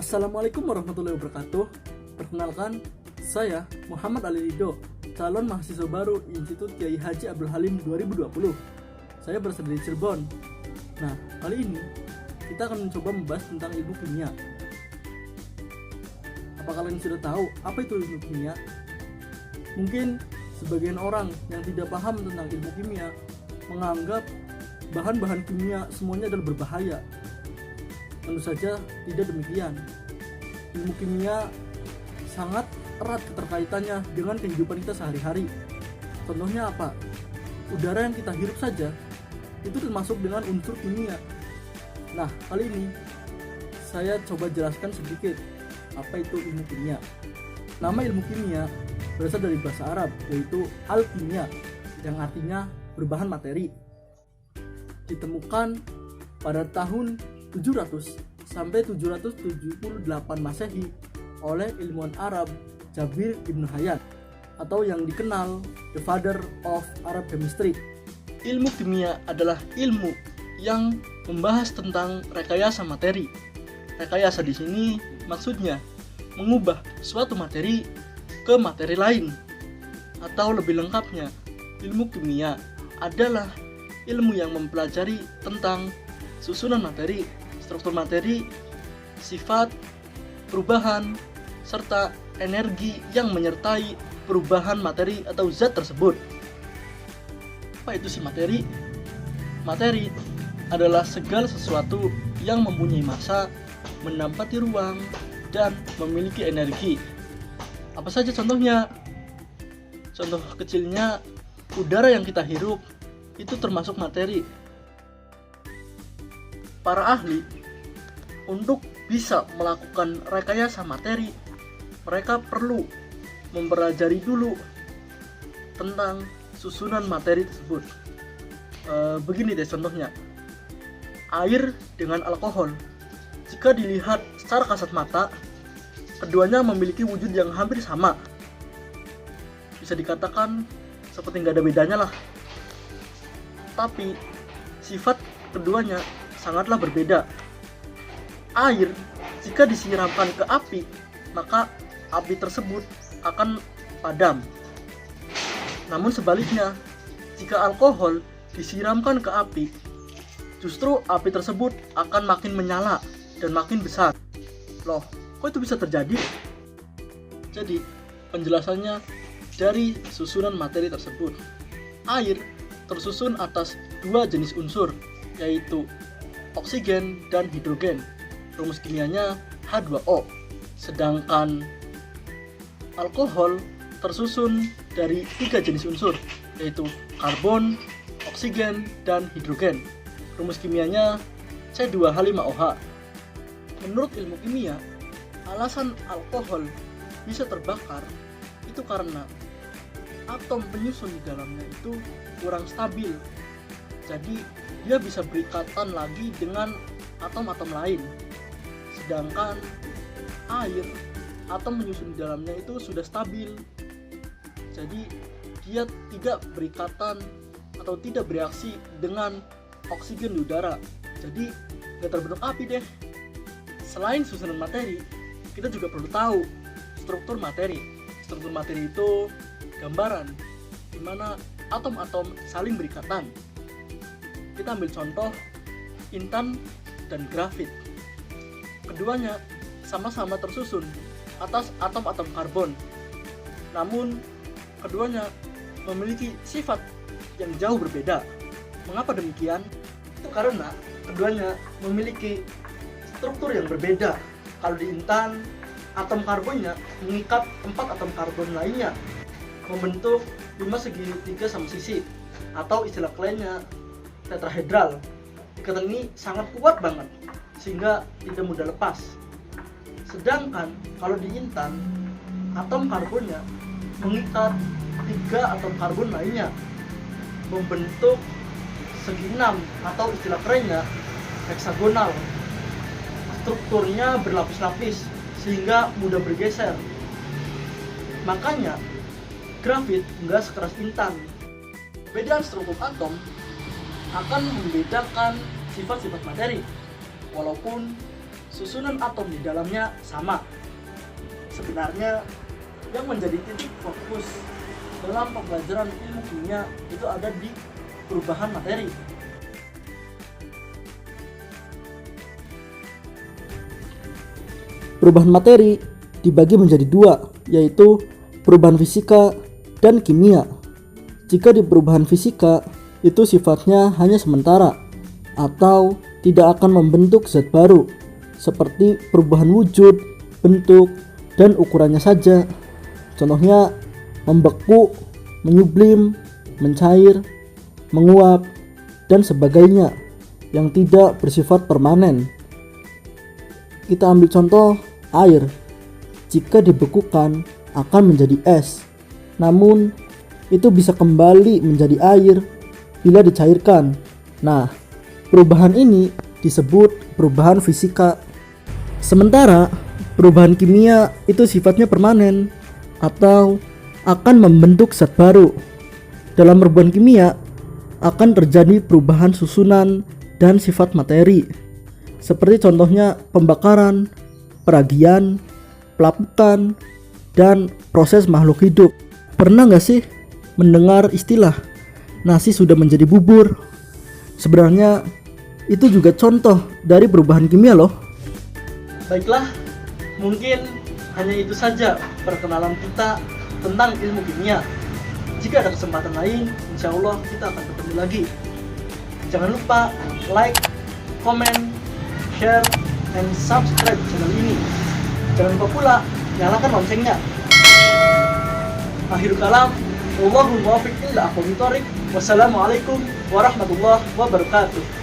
Assalamualaikum warahmatullahi wabarakatuh. Perkenalkan, saya Muhammad Ali Ridho, calon mahasiswa baru Institut Kiai Haji Abdul Halim 2020. Saya berasal dari Cirebon. Nah, kali ini kita akan mencoba membahas tentang ilmu kimia. Apa kalian sudah tahu apa itu ilmu kimia? Mungkin sebagian orang yang tidak paham tentang ilmu kimia menganggap bahan-bahan kimia semuanya adalah berbahaya. Tentu saja tidak demikian. Ilmu kimia sangat erat keterkaitannya dengan kehidupan kita sehari-hari. Contohnya apa? Udara yang kita hirup saja itu termasuk dengan unsur kimia. Nah, kali ini saya coba jelaskan sedikit apa itu ilmu kimia. Nama ilmu kimia berasal dari bahasa Arab, yaitu al-kimia, yang artinya berbahan materi. Ditemukan pada tahun 700 sampai 778 Masehi oleh ilmuwan Arab Jabir Ibn Hayyan, atau yang dikenal the father of Arab chemistry. Ilmu kimia adalah ilmu yang membahas tentang rekayasa materi. Rekayasa di sini maksudnya mengubah suatu materi ke materi lain, atau lebih lengkapnya, ilmu kimia adalah ilmu yang mempelajari tentang susunan materi, struktur materi, sifat, perubahan, serta energi yang menyertai perubahan materi atau zat tersebut. Apa itu si materi? Materi adalah segala sesuatu yang mempunyai massa, menempati ruang, dan memiliki energi. Apa saja contohnya? Contoh kecilnya, udara yang kita hirup itu termasuk materi. Para ahli untuk bisa melakukan rekayasa materi, mereka perlu mempelajari dulu tentang susunan materi tersebut. Begini deh contohnya, air dengan alkohol. Jika dilihat secara kasat mata, keduanya memiliki wujud yang hampir sama. Bisa dikatakan seperti nggak ada bedanya lah. Tapi sifat keduanya sangatlah berbeda. Air jika disiramkan ke api, maka api tersebut akan padam. Namun sebaliknya, jika alkohol disiramkan ke api, justru api tersebut akan makin menyala dan makin besar. Loh, kok itu bisa terjadi? Jadi, penjelasannya dari susunan materi tersebut. Air tersusun atas dua jenis unsur, yaitu oksigen dan hidrogen. Rumus kimianya H2O. Sedangkan alkohol tersusun dari tiga jenis unsur, yaitu karbon, oksigen, dan hidrogen. Rumus kimianya C2H5OH. Menurut ilmu kimia, alasan alkohol bisa terbakar itu karena atom penyusun di dalamnya itu kurang stabil. Jadi dia bisa berikatan lagi dengan atom-atom lain. Sedangkan air, atom penyusun di dalamnya itu sudah stabil. Jadi dia tidak berikatan atau tidak bereaksi dengan oksigen di udara. Jadi gak terbentuk api deh. Selain susunan materi, kita juga perlu tahu struktur materi. Struktur materi itu gambaran di mana atom-atom saling berikatan. Kita ambil contoh intan dan grafit. Keduanya sama-sama tersusun atas atom-atom karbon. Namun keduanya memiliki sifat yang jauh berbeda. Mengapa demikian? Itu karena keduanya memiliki struktur yang berbeda. Kalau di intan, atom karbonnya mengikat 4 atom karbon lainnya, membentuk 5 segitiga sama sisi, atau istilah lainnya tetrahedral. Ikatan ini sangat kuat banget sehingga tidak mudah lepas. Sedangkan kalau di intan, atom karbonnya mengikat 3 atom karbon lainnya, membentuk segi 6, atau istilah kerennya heksagonal. Strukturnya berlapis-lapis sehingga mudah bergeser. Makanya grafit nggak sekeras intan. Perbedaan struktur atom akan membedakan sifat-sifat materi, walaupun susunan atom di dalamnya sama. Sebenarnya yang menjadi titik fokus dalam pembelajaran ilmu kimia itu ada di perubahan materi. Perubahan materi dibagi menjadi dua, yaitu perubahan fisika dan kimia. Jika di perubahan fisika, itu sifatnya hanya sementara atau tidak akan membentuk zat baru, seperti perubahan wujud, bentuk, dan ukurannya saja. Contohnya membeku, menyublim, mencair, menguap, dan sebagainya yang tidak bersifat permanen. Kita ambil contoh air. Jika dibekukan akan menjadi es, namun itu bisa kembali menjadi air bila dicairkan. Nah, perubahan ini disebut perubahan fisika. Sementara perubahan kimia itu sifatnya permanen atau akan membentuk zat baru. Dalam perubahan kimia akan terjadi perubahan susunan dan sifat materi, seperti contohnya pembakaran, peragian, pelapukan, dan proses makhluk hidup. Pernah gak sih mendengar istilah nasi sudah menjadi bubur? Sebenarnya itu juga contoh dari perubahan kimia loh. Baiklah, mungkin hanya itu saja perkenalan kita tentang ilmu kimia. Jika ada kesempatan lain, insya Allah kita akan bertemu lagi. Jangan lupa like, comment, share, dan subscribe channel ini. Jangan lupa pula nyalakan loncengnya. Akhirul kalam, wallahul muwaffiq ila aqwamit thoriq. Wassalamualaikum warahmatullahi wabarakatuh.